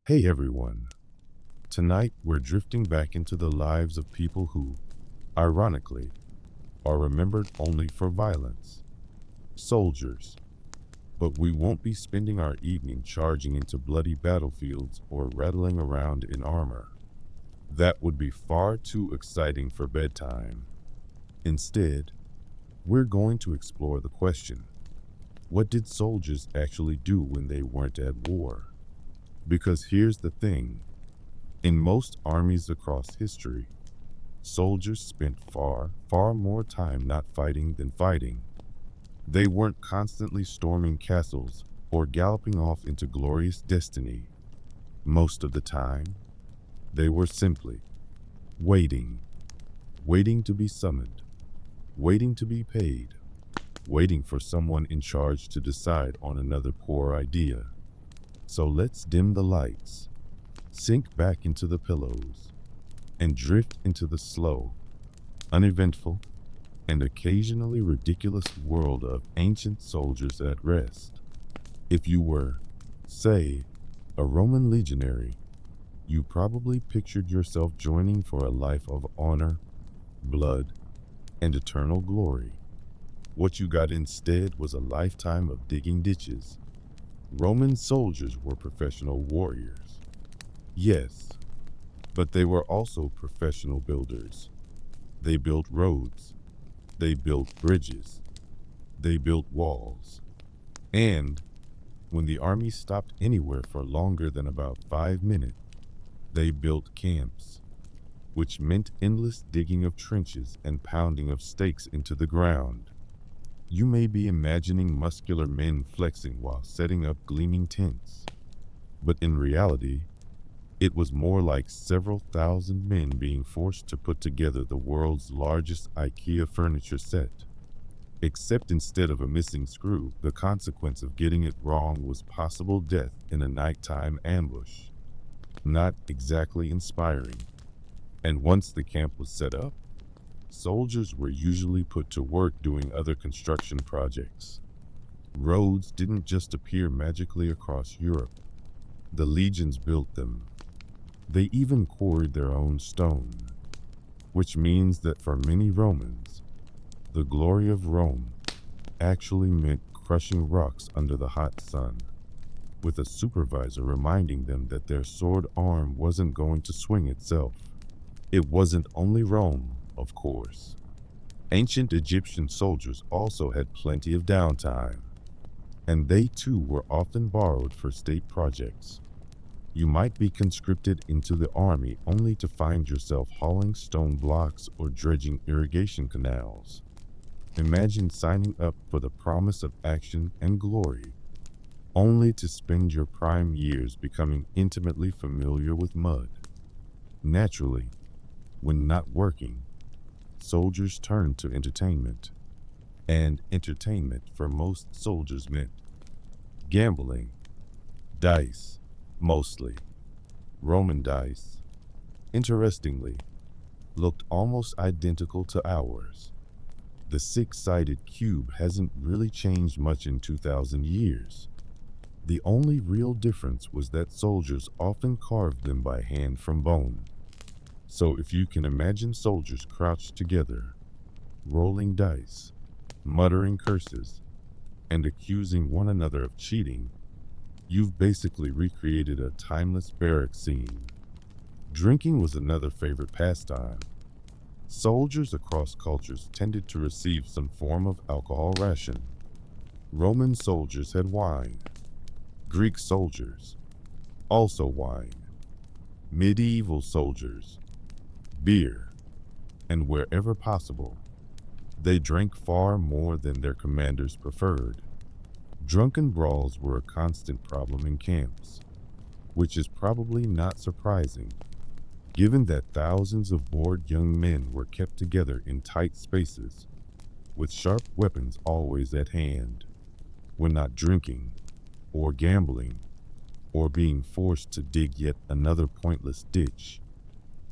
Hey everyone, tonight we're drifting back into the lives of people who, ironically, are remembered only for violence. Soldiers. But we won't be spending our evening charging into bloody battlefields or rattling around in armor. That would be far too exciting for bedtime. Instead, we're going to explore the question, what did soldiers actually do when they weren't at war? Because here's the thing. In most armies across history, soldiers spent far more time not fighting than fighting. They weren't constantly storming castles or galloping off into glorious destiny. Most of the time, they were simply waiting, waiting to be summoned, waiting to be paid, waiting for someone in charge to decide on another poor idea. So let's dim the lights, sink back into the pillows, and drift into the slow, uneventful, and occasionally ridiculous world of ancient soldiers at rest. If you were, say, a Roman legionary, you probably pictured yourself joining for a life of honor, blood, and eternal glory. What you got instead was a lifetime of digging ditches. Roman soldiers were professional warriors. Yes, but they were also professional builders. They built roads, they built bridges, they built walls. And when the army stopped anywhere for longer than about 5 minutes, they built camps, which meant endless digging of trenches and pounding of stakes into the ground. You may be imagining muscular men flexing while setting up gleaming tents, but in reality, it was more like several thousand men being forced to put together the world's largest IKEA furniture set. Except instead of a missing screw, the consequence of getting it wrong was possible death in a nighttime ambush. Not exactly inspiring. And once the camp was set up, soldiers were usually put to work doing other construction projects. Roads didn't just appear magically across Europe. The legions built them. They even quarried their own stone, which means that for many Romans, the glory of Rome actually meant crushing rocks under the hot sun, with a supervisor reminding them that their sword arm wasn't going to swing itself. It wasn't only Rome, of course. Ancient Egyptian soldiers also had plenty of downtime, and they too were often borrowed for state projects. You might be conscripted into the army only to find yourself hauling stone blocks or dredging irrigation canals. Imagine signing up for the promise of action and glory, only to spend your prime years becoming intimately familiar with mud. Naturally, when not working, soldiers turned to entertainment. And entertainment for most soldiers meant gambling, dice, mostly. Roman dice, interestingly, looked almost identical to ours. The six-sided cube hasn't really changed much in 2,000 years. The only real difference was that soldiers often carved them by hand from bone. So if you can imagine soldiers crouched together, rolling dice, muttering curses, and accusing one another of cheating, you've basically recreated a timeless barrack scene. Drinking was another favorite pastime. Soldiers across cultures tended to receive some form of alcohol ration. Roman soldiers had wine. Greek soldiers, also wine. Medieval soldiers, beer. And wherever possible, they drank far more than their commanders preferred. Drunken brawls were a constant problem in camps, which is probably not surprising, given that thousands of bored young men were kept together in tight spaces, with sharp weapons always at hand. When not drinking, or gambling, or being forced to dig yet another pointless ditch,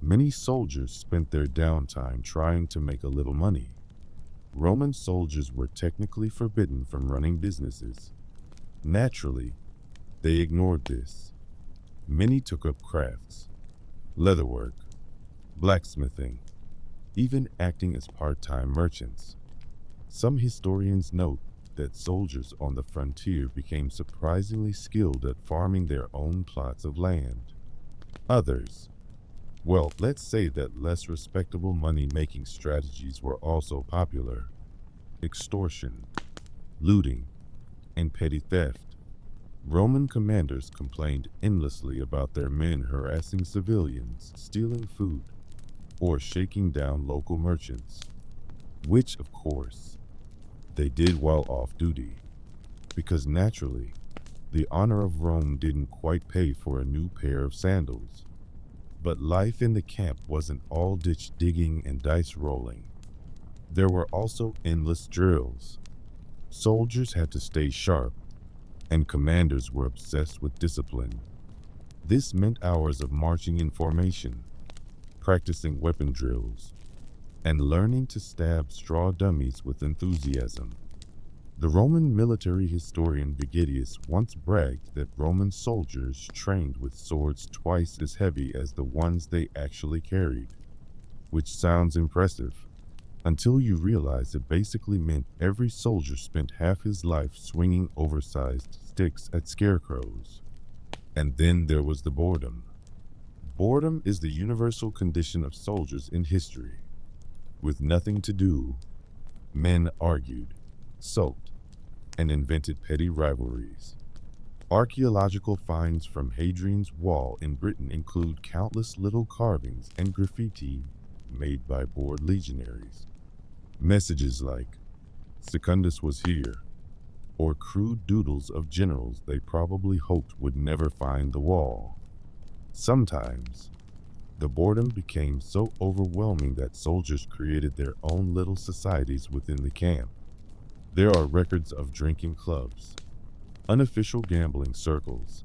many soldiers spent their downtime trying to make a little money. Roman soldiers were technically forbidden from running businesses. Naturally, they ignored this. Many took up crafts, leatherwork, blacksmithing, even acting as part-time merchants. Some historians note that soldiers on the frontier became surprisingly skilled at farming their own plots of land. Others, well, let's say that less respectable money-making strategies were also popular. Extortion, looting, and petty theft. Roman commanders complained endlessly about their men harassing civilians, stealing food, or shaking down local merchants, which, of course, they did while off duty, because naturally, the honor of Rome didn't quite pay for a new pair of sandals. But life in the camp wasn't all ditch digging and dice rolling. There were also endless drills. Soldiers had to stay sharp, and commanders were obsessed with discipline. This meant hours of marching in formation, practicing weapon drills, and learning to stab straw dummies with enthusiasm. The Roman military historian Vigetius once bragged that Roman soldiers trained with swords twice as heavy as the ones they actually carried, which sounds impressive, until you realize it basically meant every soldier spent half his life swinging oversized sticks at scarecrows. And then there was the boredom. Boredom is the universal condition of soldiers in history. With nothing to do, men argued, sulked, and invented petty rivalries. Archaeological finds from Hadrian's Wall in Britain include countless little carvings and graffiti made by bored legionaries. Messages like, "Secundus was here," or crude doodles of generals they probably hoped would never find the wall. Sometimes, the boredom became so overwhelming that soldiers created their own little societies within the camp. There are records of drinking clubs, unofficial gambling circles,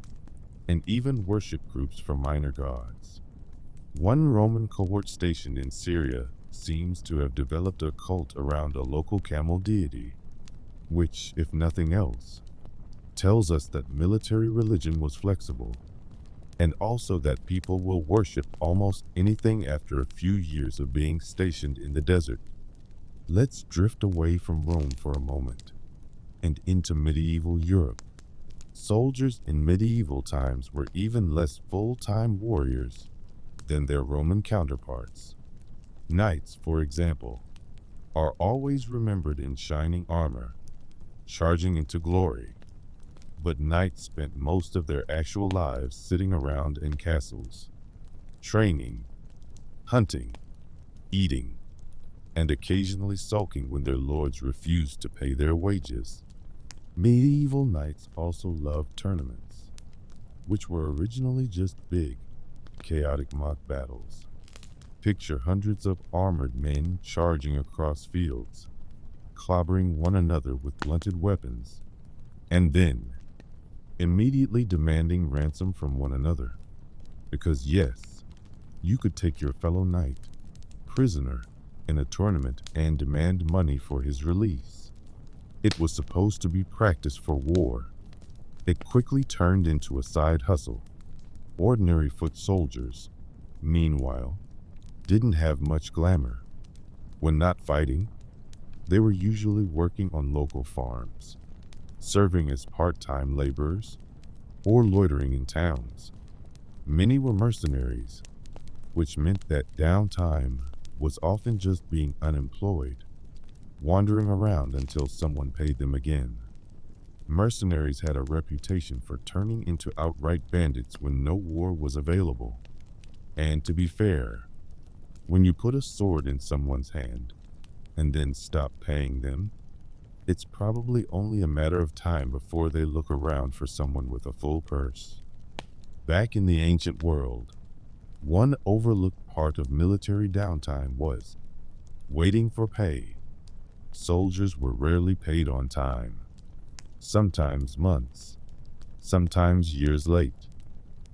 and even worship groups for minor gods. One Roman cohort stationed in Syria seems to have developed a cult around a local camel deity, which, if nothing else, tells us that military religion was flexible, and also that people will worship almost anything after a few years of being stationed in the desert. Let's drift away from Rome for a moment and into medieval Europe. Soldiers in medieval times were even less full-time warriors than their Roman counterparts. Knights, for example, are always remembered in shining armor, charging into glory. But knights spent most of their actual lives sitting around in castles, training, hunting, eating, and occasionally sulking when their lords refused to pay their wages. Medieval knights also loved tournaments, which were originally just big, chaotic mock battles. Picture hundreds of armored men charging across fields, clobbering one another with blunted weapons, and then immediately demanding ransom from one another. Because yes, you could take your fellow knight prisoner in a tournament and demand money for his release. It was supposed to be practice for war. It quickly turned into a side hustle. Ordinary foot soldiers, meanwhile, didn't have much glamour. When not fighting, they were usually working on local farms, serving as part-time laborers, or loitering in towns. Many were mercenaries, which meant that downtime was often just being unemployed, wandering around until someone paid them again. Mercenaries had a reputation for turning into outright bandits when no war was available. And to be fair, when you put a sword in someone's hand and then stop paying them, it's probably only a matter of time before they look around for someone with a full purse. Back in the ancient world, one overlooked part of military downtime was waiting for pay. Soldiers were rarely paid on time, sometimes months, sometimes years late,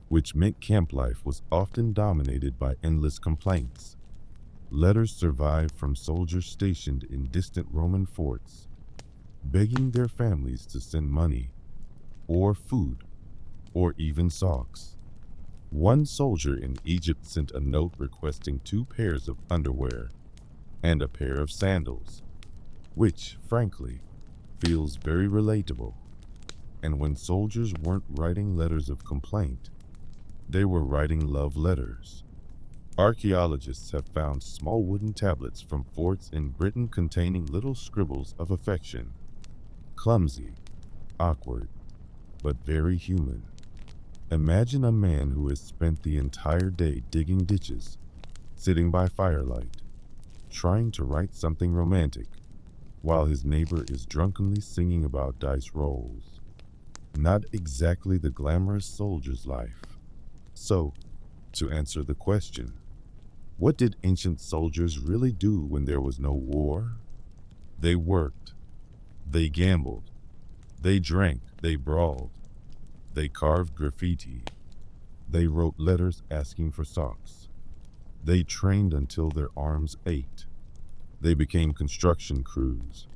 which meant camp life was often dominated by endless complaints. Letters survived from soldiers stationed in distant Roman forts, begging their families to send money, or food, or even socks. One soldier in Egypt sent a note requesting 2 pairs of underwear and a pair of sandals, which, frankly, feels very relatable. And when soldiers weren't writing letters of complaint, they were writing love letters. Archaeologists have found small wooden tablets from forts in Britain containing little scribbles of affection. Clumsy, awkward, but very human. Imagine a man who has spent the entire day digging ditches, sitting by firelight, trying to write something romantic, while his neighbor is drunkenly singing about dice rolls. Not exactly the glamorous soldier's life. So, to answer the question, what did ancient soldiers really do when there was no war? They worked, they gambled, they drank, they brawled, they carved graffiti, they wrote letters asking for socks. They trained until their arms ached. They became construction crews,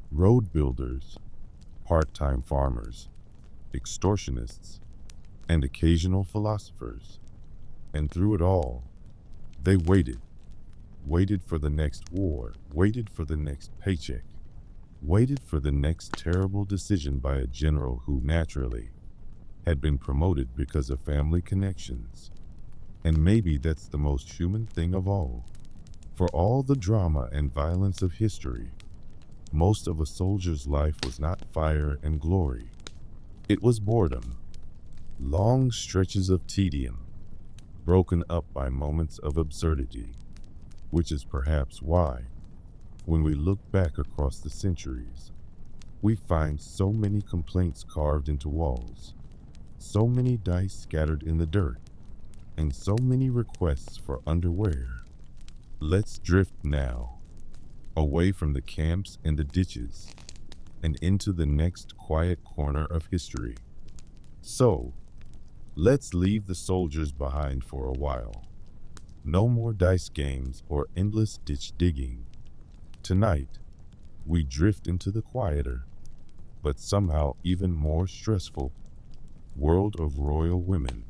road builders, part-time farmers, extortionists, and occasional philosophers. And through it all, they waited for the next war, waited for the next paycheck, waited for the next terrible decision by a general who naturally had been promoted because of family connections. And maybe that's the most human thing of all. For all the drama and violence of history, most of a soldier's life was not fire and glory. It was boredom, long stretches of tedium, broken up by moments of absurdity, which is perhaps why, when we look back across the centuries, we find so many complaints carved into walls, so many dice scattered in the dirt, and so many requests for underwear. Let's drift now, away from the camps and the ditches, and into the next quiet corner of history. So, let's leave the soldiers behind for a while. No more dice games or endless ditch digging. Tonight, we drift into the quieter, but somehow even more stressful, world of royal women.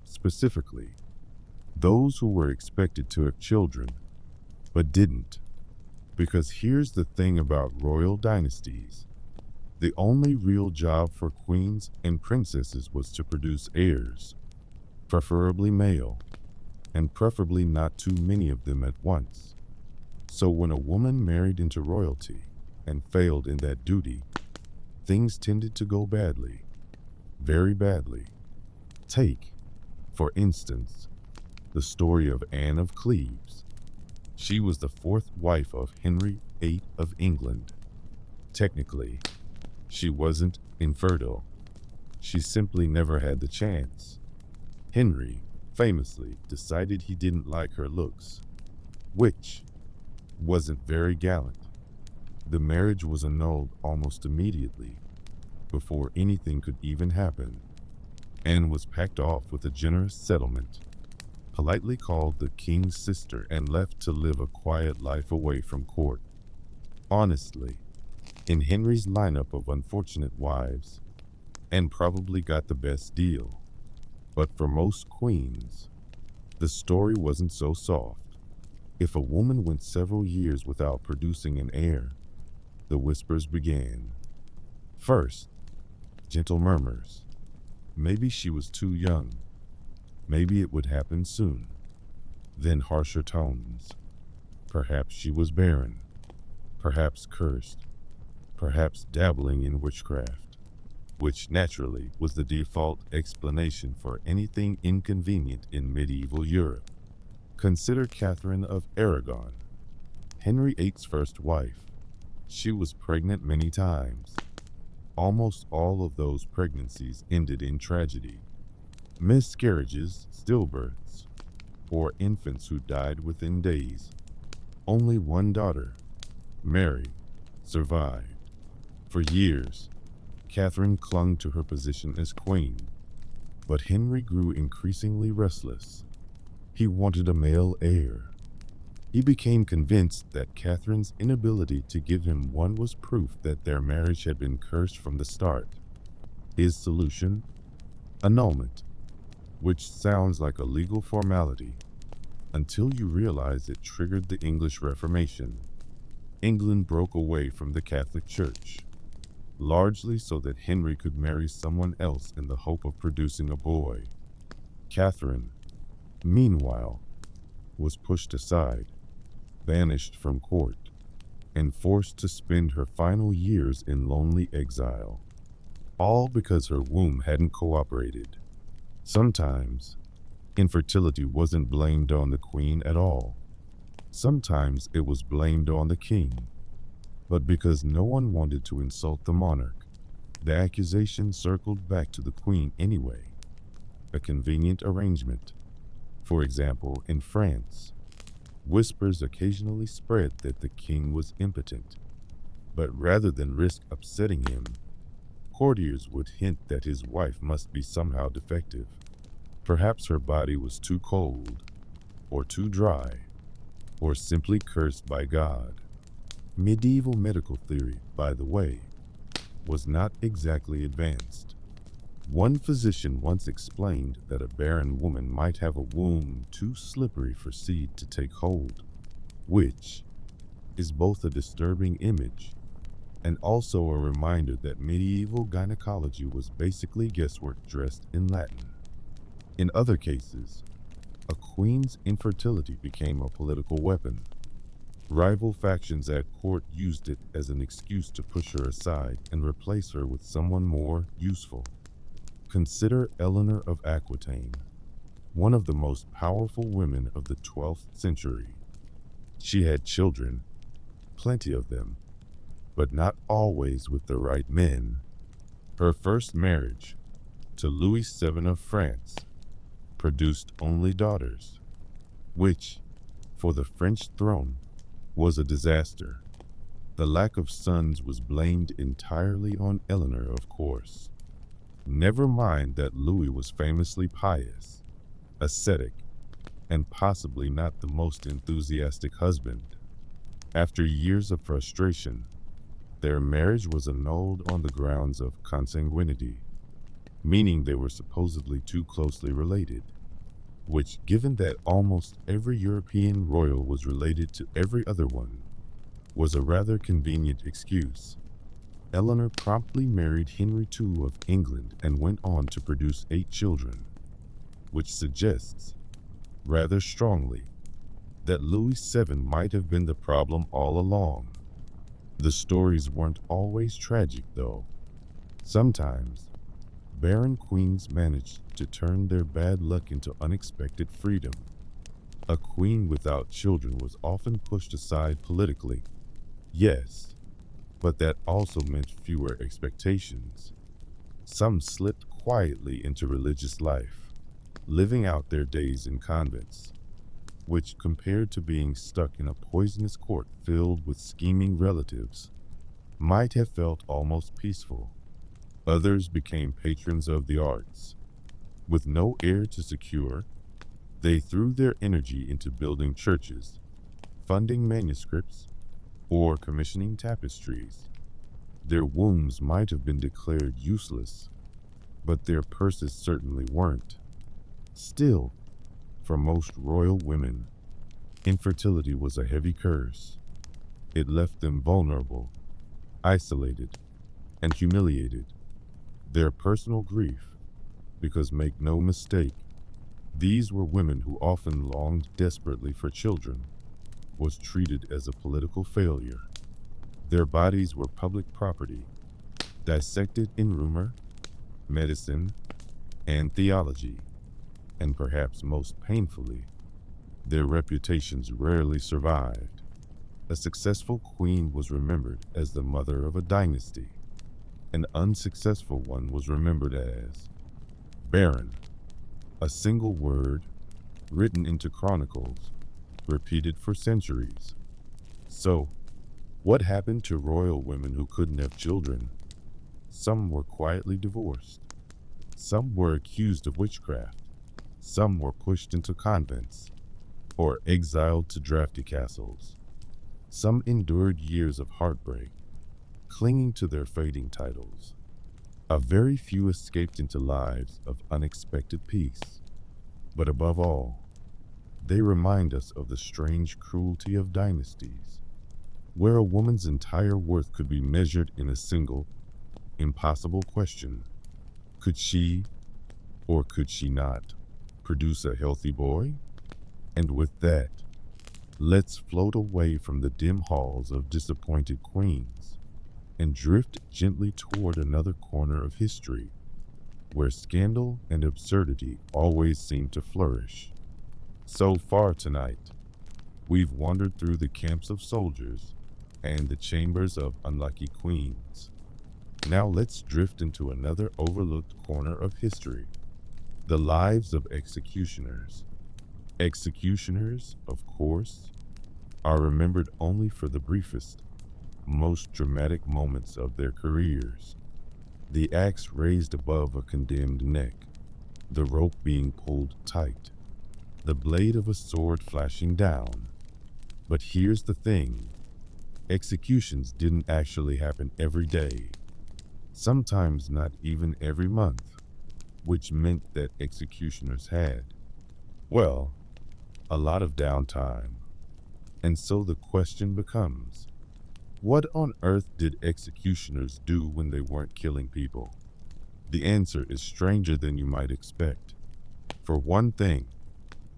Specifically, those who were expected to have children, but didn't. Because here's the thing about royal dynasties. The only real job for queens and princesses was to produce heirs, preferably male, and preferably not too many of them at once. So when a woman married into royalty and failed in that duty, things tended to go badly, very badly. Take, for instance, the story of Anne of Cleves. She was the 4th wife of Henry VIII of England. Technically, she wasn't infertile. She simply never had the chance. Henry, famously, decided he didn't like her looks, which wasn't very gallant. The marriage was annulled almost immediately, before anything could even happen. Anne was packed off with a generous settlement, politely called the king's sister, and left to live a quiet life away from court. Honestly, in Henry's lineup of unfortunate wives, Anne probably got the best deal. But for most queens, the story wasn't so soft. If a woman went several years without producing an heir, the whispers began. First, gentle murmurs. Maybe she was too young. Maybe it would happen soon. Then harsher tones. Perhaps she was barren. Perhaps cursed. Perhaps dabbling in witchcraft, which naturally was the default explanation for anything inconvenient in medieval Europe. Consider Catherine of Aragon, Henry VIII's first wife. She was pregnant many times. Almost all of those pregnancies ended in tragedy. Miscarriages, stillbirths, or infants who died within days. Only one daughter, Mary, survived. For years, Catherine clung to her position as queen, but Henry grew increasingly restless. He wanted a male heir. He became convinced that Catherine's inability to give him one was proof that their marriage had been cursed from the start. His solution? Annulment. which sounds like a legal formality until you realize it triggered the English Reformation. England broke away from the Catholic Church, largely so that Henry could marry someone else in the hope of producing a boy. Catherine, meanwhile, was pushed aside, banished from court, and forced to spend her final years in lonely exile, all because her womb hadn't cooperated. Sometimes, infertility wasn't blamed on the queen at all. Sometimes it was blamed on the king. But because no one wanted to insult the monarch, the accusation circled back to the queen anyway. A convenient arrangement. For example, in France, whispers occasionally spread that the king was impotent. But rather than risk upsetting him, courtiers would hint that his wife must be somehow defective. Perhaps her body was too cold, or too dry, or simply cursed by God. Medieval medical theory, by the way, was not exactly advanced. One physician once explained that a barren woman might have a womb too slippery for seed to take hold, which is both a disturbing image and also a reminder that medieval gynecology was basically guesswork dressed in Latin. In other cases, a queen's infertility became a political weapon. Rival factions at court used it as an excuse to push her aside and replace her with someone more useful. Consider Eleanor of Aquitaine, one of the most powerful women of the 12th century. She had children, plenty of them, but not always with the right men. Her first marriage, to Louis VII of France, produced only daughters, which, for the French throne, was a disaster. The lack of sons was blamed entirely on Eleanor, of course. Never mind that Louis was famously pious, ascetic, and possibly not the most enthusiastic husband. After years of frustration, their marriage was annulled on the grounds of consanguinity, meaning they were supposedly too closely related, which, given that almost every European royal was related to every other one, was a rather convenient excuse. Eleanor promptly married Henry II of England and went on to produce 8 children, which suggests, rather strongly, that Louis VII might have been the problem all along. The stories weren't always tragic, though. Sometimes, barren queens managed to turn their bad luck into unexpected freedom. A queen without children was often pushed aside politically, yes, but that also meant fewer expectations. Some slipped quietly into religious life, living out their days in convents, which, compared to being stuck in a poisonous court filled with scheming relatives, might have felt almost peaceful. Others became patrons of the arts. With no heir to secure, they threw their energy into building churches, funding manuscripts, or commissioning tapestries. Their wombs might have been declared useless, but their purses certainly weren't. Still, for most royal women, infertility was a heavy curse. It left them vulnerable, isolated, and humiliated. Their personal grief, because make no mistake, these were women who often longed desperately for children, was treated as a political failure. Their bodies were public property, dissected in rumor, medicine, and theology, and perhaps most painfully, their reputations rarely survived. A successful queen was remembered as the mother of a dynasty. An unsuccessful one was remembered as barren, a single word written into chronicles, repeated for centuries. So, what happened to royal women who couldn't have children? Some were quietly divorced. Some were accused of witchcraft. Some were pushed into convents or exiled to drafty castles. Some endured years of heartbreak, clinging to their fading titles. A very few escaped into lives of unexpected peace. But above all, they remind us of the strange cruelty of dynasties, where a woman's entire worth could be measured in a single, impossible question. Could she, or could she not, produce a healthy boy? And with that, let's float away from the dim halls of disappointed queens and drift gently toward another corner of history where scandal and absurdity always seem to flourish. So far tonight, we've wandered through the camps of soldiers and the chambers of unlucky queens. Now let's drift into another overlooked corner of history, the lives of executioners. Executioners, of course, are remembered only for the briefest, most dramatic moments of their careers. The axe raised above a condemned neck, the rope being pulled tight, the blade of a sword flashing down. But here's the thing, executions didn't actually happen every day, sometimes not even every month, which meant that executioners had, well, a lot of downtime. And so the question becomes, what on earth did executioners do when they weren't killing people? The answer is stranger than you might expect. For one thing,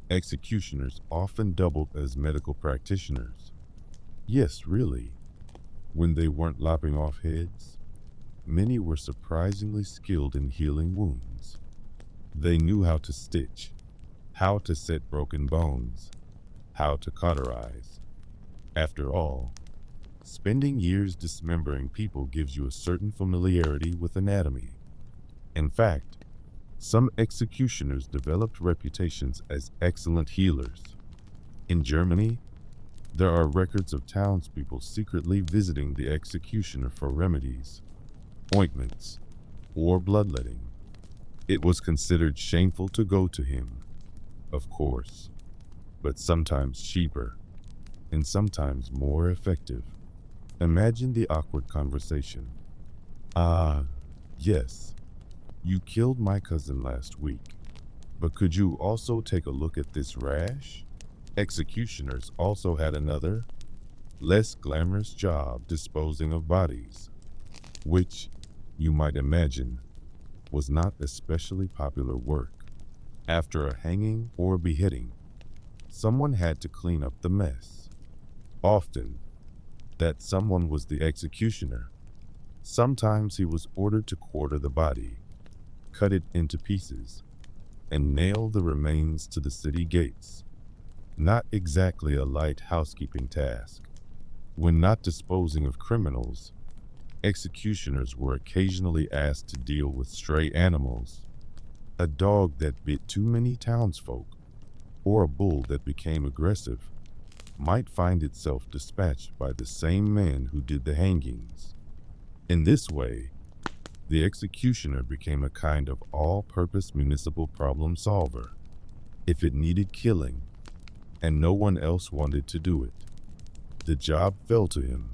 executioners often doubled as medical practitioners. Yes, really. When they weren't lopping off heads, many were surprisingly skilled in healing wounds. They knew how to stitch, how to set broken bones, how to cauterize. After all, spending years dismembering people gives you a certain familiarity with anatomy. In fact, some executioners developed reputations as excellent healers. In Germany, there are records of townspeople secretly visiting the executioner for remedies, ointments, or bloodletting. It was considered shameful to go to him, of course, but sometimes cheaper and sometimes more effective. Imagine the awkward conversation. Ah, yes, you killed my cousin last week, but could you also take a look at this rash? Executioners also had another, less glamorous job disposing of bodies, which, you might imagine, was not especially popular work. After a hanging or beheading, someone had to clean up the mess. Often, that someone was the executioner. Sometimes he was ordered to quarter the body, cut it into pieces, and nail the remains to the city gates. Not exactly a light housekeeping task. When not disposing of criminals, executioners were occasionally asked to deal with stray animals. A dog that bit too many townsfolk, or a bull that became aggressive, might find itself dispatched by the same man who did the hangings. In this way, the executioner became a kind of all-purpose municipal problem solver. If it needed killing, and no one else wanted to do it, the job fell to him.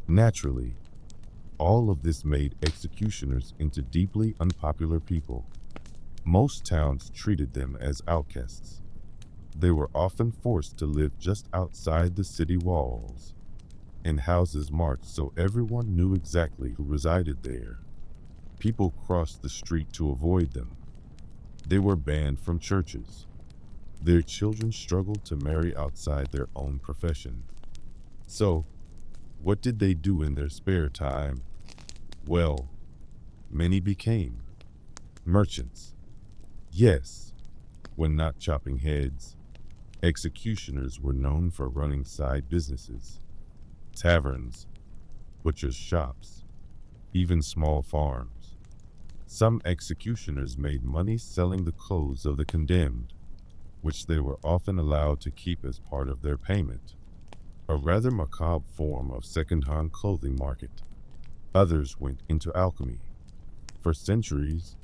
Naturally, all of this made executioners into deeply unpopular people. Most towns treated them as outcasts. They were often forced to live just outside the city walls, in houses marked so everyone knew exactly who resided there. People crossed the street to avoid them. They were banned from churches. Their children struggled to marry outside their own profession. So, what did they do in their spare time? Well, many became merchants. Yes, when not chopping heads, executioners were known for running side businesses, taverns, butchers' shops, even small farms. Some executioners made money selling the clothes of the condemned, which they were often allowed to keep as part of their payment, a rather macabre form of second-hand clothing market. Others went into alchemy. For centuries,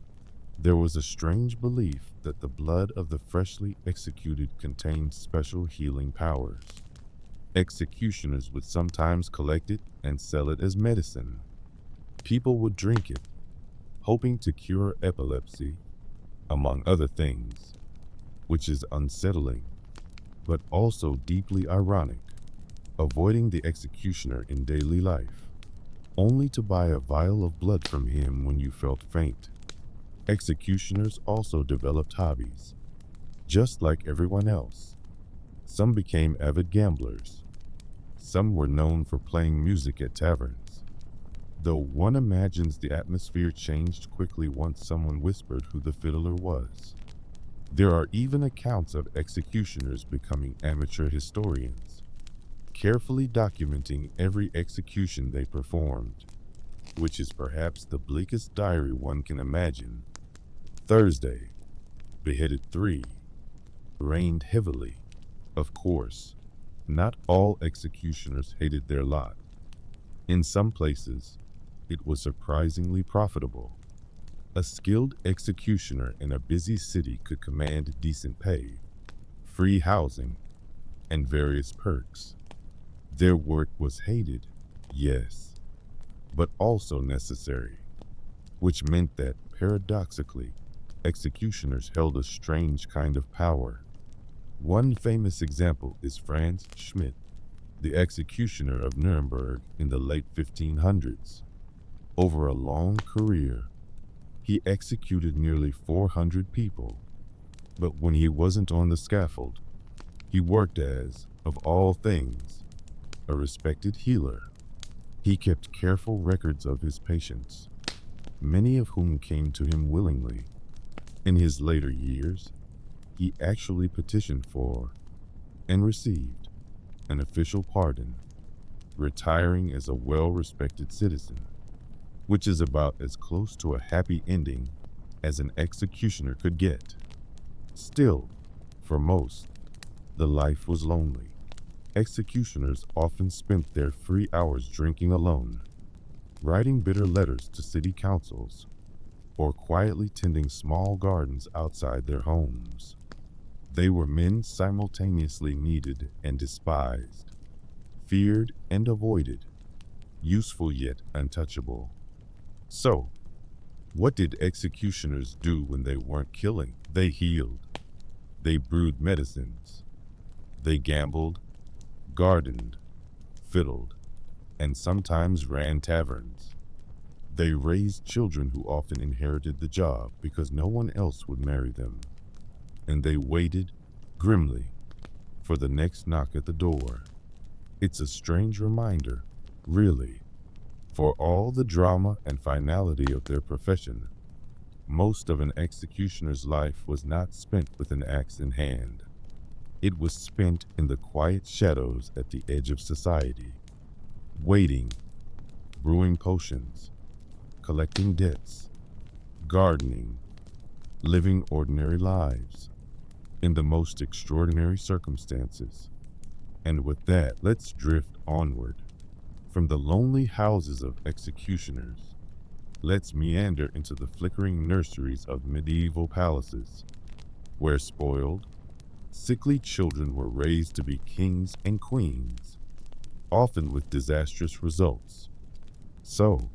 there was a strange belief that the blood of the freshly executed contained special healing powers. Executioners would sometimes collect it and sell it as medicine. People would drink it, hoping to cure epilepsy, among other things. which is unsettling, but also deeply ironic, avoiding the executioner in daily life, only to buy a vial of blood from him when you felt faint. Executioners also developed hobbies, just like everyone else. Some became avid gamblers. Some were known for playing music at taverns, though one imagines the atmosphere changed quickly once someone whispered who the fiddler was. There are even accounts of executioners becoming amateur historians, carefully documenting every execution they performed, which is perhaps the bleakest diary one can imagine. Thursday, beheaded 3, rained heavily. Of course, not all executioners hated their lot. In some places, it was surprisingly profitable. A skilled executioner in a busy city could command decent pay, free housing, and various perks. Their work was hated, yes, but also necessary, which meant that, paradoxically, executioners held a strange kind of power. One famous example is Franz Schmidt, the executioner of Nuremberg in the late 1500s. Over a long career, he executed nearly 400 people, but when he wasn't on the scaffold, he worked as, of all things, a respected healer. He kept careful records of his patients, many of whom came to him willingly. In his later years, he actually petitioned for, and received, an official pardon, retiring as a well-respected citizen, which is about as close to a happy ending as an executioner could get. Still, for most, the life was lonely. Executioners often spent their free hours drinking alone, writing bitter letters to city councils, or quietly tending small gardens outside their homes. They were men simultaneously needed and despised, feared and avoided, useful yet untouchable. So, what did executioners do when they weren't killing? They healed. They brewed medicines. They gambled, gardened, fiddled, and sometimes ran taverns. They raised children who often inherited the job because no one else would marry them. And they waited, grimly, for the next knock at the door. It's a strange reminder, really. For all the drama and finality of their profession, most of an executioner's life was not spent with an axe in hand. It was spent in the quiet shadows at the edge of society, waiting, brewing potions, collecting debts, gardening, living ordinary lives in the most extraordinary circumstances. And with that, let's drift onward. From the lonely houses of executioners, let's meander into the flickering nurseries of medieval palaces, where spoiled, sickly children were raised to be kings and queens, often with disastrous results. So,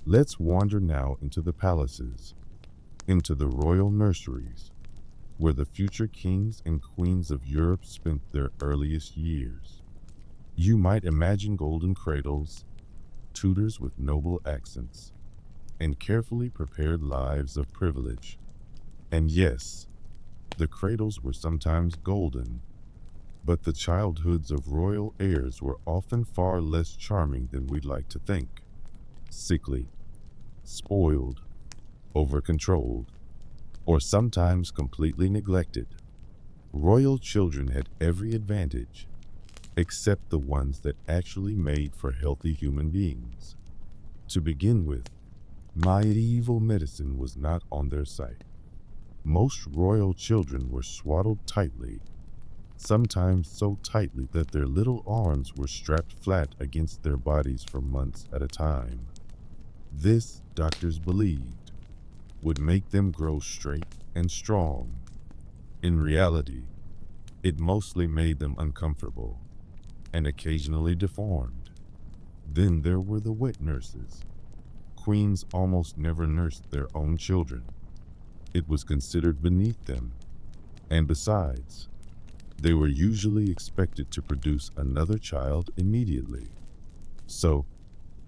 let's wander now into the palaces, into the royal nurseries, where the future kings and queens of Europe spent their earliest years. You might imagine golden cradles, tutors with noble accents, and carefully prepared lives of privilege. And yes, the cradles were sometimes golden, but the childhoods of royal heirs were often far less charming than we'd like to think. Sickly, spoiled, over-controlled, or sometimes completely neglected. Royal children had every advantage, except the ones that actually made for healthy human beings. To begin with, medieval medicine was not on their side. Most royal children were swaddled tightly, sometimes so tightly that their little arms were strapped flat against their bodies for months at a time. This, doctors believed, would make them grow straight and strong. In reality, it mostly made them uncomfortable and occasionally deformed. Then there were the wet nurses. Queens almost never nursed their own children. It was considered beneath them, And besides, they were usually expected to produce another child immediately. So,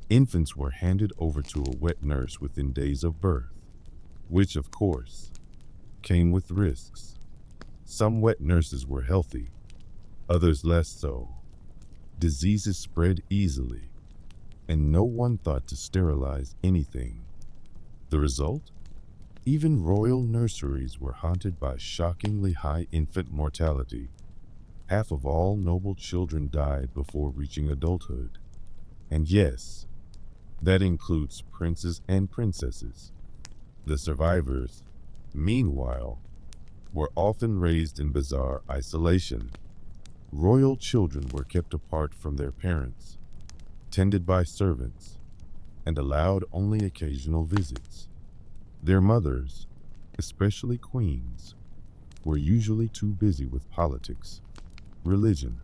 infants were handed over to a wet nurse within days of birth, which, of course, came with risks. Some wet nurses were healthy, others less so. Diseases spread easily, and no one thought to sterilize anything. The result? Even royal nurseries were haunted by shockingly high infant mortality. Half of all noble children died before reaching adulthood. And yes, that includes princes and princesses. The survivors, meanwhile, were often raised in bizarre isolation. Royal children were kept apart from their parents, tended by servants, and allowed only occasional visits. Their mothers, especially queens, were usually too busy with politics, religion,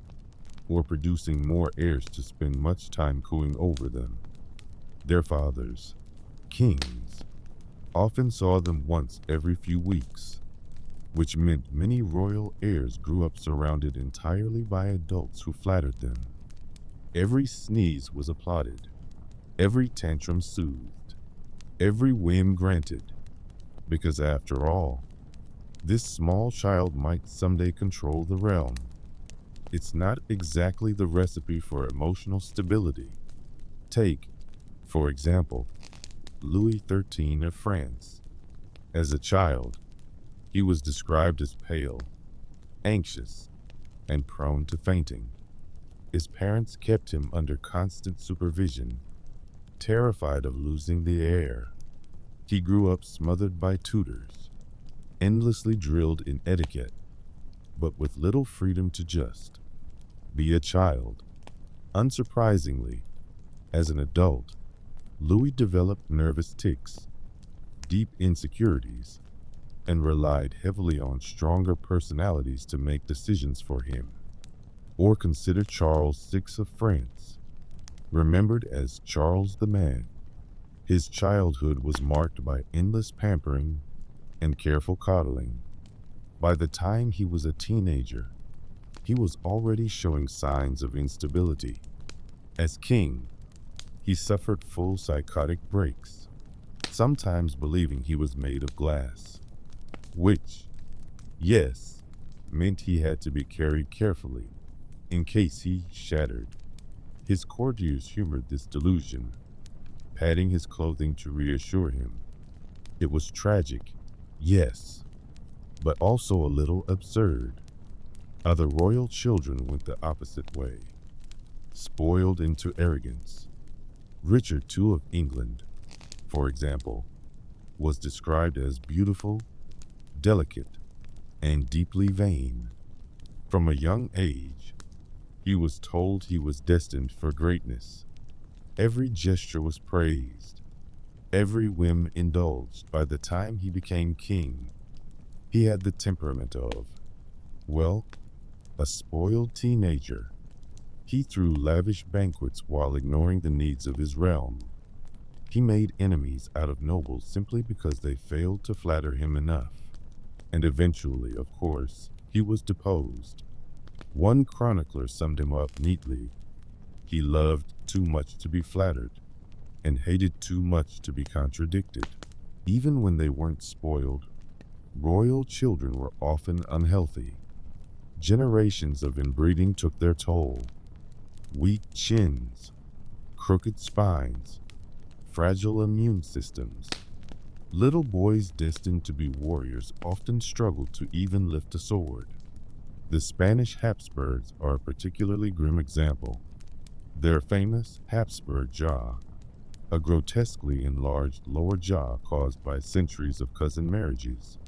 or producing more heirs to spend much time cooing over them. Their fathers, kings, often saw them once every few weeks, which meant many royal heirs grew up surrounded entirely by adults who flattered them. Every sneeze was applauded, every tantrum soothed, every whim granted, because after all, this small child might someday control the realm. It's not exactly the recipe for emotional stability. Take, for example, Louis XIII of France. As a child, he was described as pale, anxious, and prone to fainting. His parents kept him under constant supervision, terrified of losing the heir. He grew up smothered by tutors, endlessly drilled in etiquette, but with little freedom to just be a child. Unsurprisingly, as an adult, Louis developed nervous tics, deep insecurities, and relied heavily on stronger personalities to make decisions for him. Or consider Charles VI of France, remembered as Charles the Man. His childhood was marked by endless pampering and careful coddling. By the time he was a teenager, he was already showing signs of instability. As king, he suffered full psychotic breaks, sometimes believing he was made of glass, which, yes, meant he had to be carried carefully in case he shattered. His courtiers humored this delusion, patting his clothing to reassure him. It was tragic, yes, but also a little absurd. Other royal children went the opposite way, spoiled into arrogance. Richard II of England, for example, was described as beautiful, delicate, and deeply vain. From a young age, he was told he was destined for greatness. Every gesture was praised, every whim indulged. By the time he became king, he had the temperament of, well, a spoiled teenager. He threw lavish banquets while ignoring the needs of his realm. He made enemies out of nobles simply because they failed to flatter him enough. And eventually, of course, he was deposed. One chronicler summed him up neatly. He loved too much to be flattered and hated too much to be contradicted. Even when they weren't spoiled, royal children were often unhealthy. Generations of inbreeding took their toll. Weak chins, crooked spines, fragile immune systems. Little boys destined to be warriors often struggled to even lift a sword. The Spanish Habsburgs are a particularly grim example. Their famous Habsburg jaw, a grotesquely enlarged lower jaw caused by centuries of cousin marriages,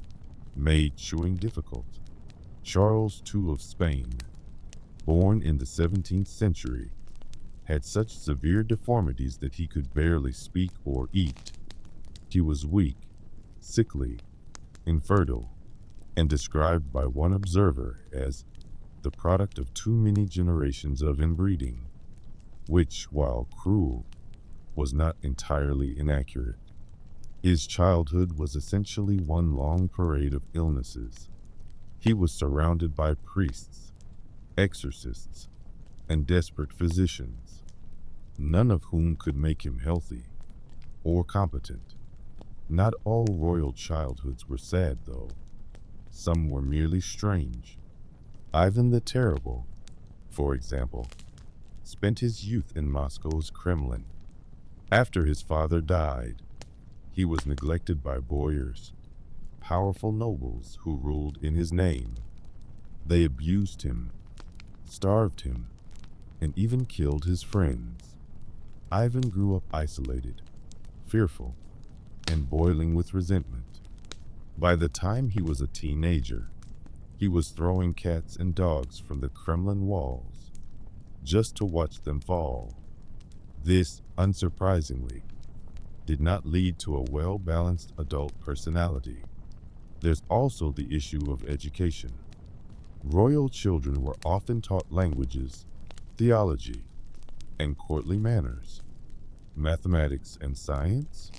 made chewing difficult. Charles II of Spain, born in the 17th century, had such severe deformities that he could barely speak or eat. He was weak, sickly, infertile, and described by one observer as the product of too many generations of inbreeding, which, while cruel, was not entirely inaccurate. His childhood was essentially one long parade of illnesses. He was surrounded by priests, exorcists, and desperate physicians, none of whom could make him healthy or competent. Not all royal childhoods were sad, though. Some were merely strange. Ivan the Terrible, for example, spent his youth in Moscow's Kremlin. After his father died, he was neglected by boyars, powerful nobles who ruled in his name. They abused him, starved him, and even killed his friends. Ivan grew up isolated, fearful, and boiling with resentment. By the time he was a teenager, he was throwing cats and dogs from the Kremlin walls just to watch them fall. This, unsurprisingly, did not lead to a well-balanced adult personality. There's also the issue of education. Royal children were often taught languages, theology, and courtly manners. Mathematics and science?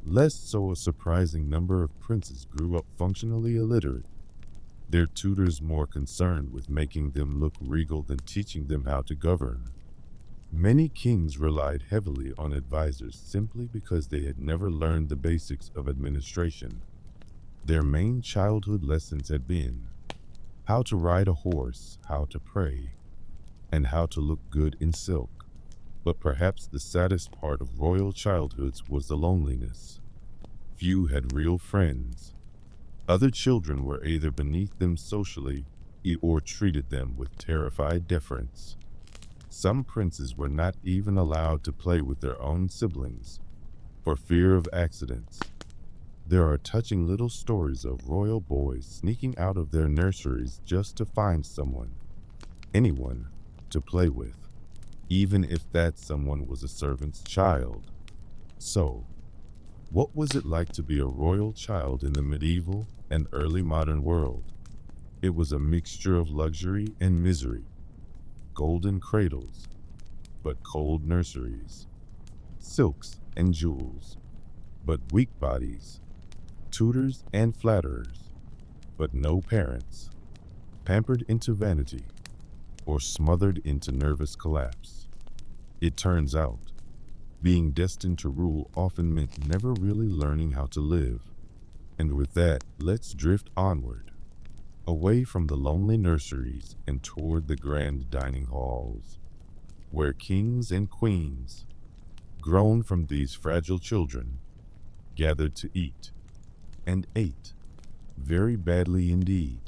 Less so. A surprising number of princes grew up functionally illiterate, their tutors more concerned with making them look regal than teaching them how to govern. Many kings relied heavily on advisors simply because they had never learned the basics of administration. Their main childhood lessons had been how to ride a horse, how to pray, and how to look good in silk. But perhaps the saddest part of royal childhoods was the loneliness. Few had real friends. Other children were either beneath them socially or treated them with terrified deference. Some princes were not even allowed to play with their own siblings for fear of accidents. There are touching little stories of royal boys sneaking out of their nurseries just to find someone, anyone, to play with, even if that someone was a servant's child. So, what was it like to be a royal child in the medieval and early modern world? It was a mixture of luxury and misery. Golden cradles, but cold nurseries. Silks and jewels, but weak bodies. Tutors and flatterers, but no parents. Pampered into vanity, or smothered into nervous collapse. It turns out, being destined to rule often meant never really learning how to live. And with that, let's drift onward, away from the lonely nurseries and toward the grand dining halls, where kings and queens, grown from these fragile children, gathered to eat, and ate very badly indeed.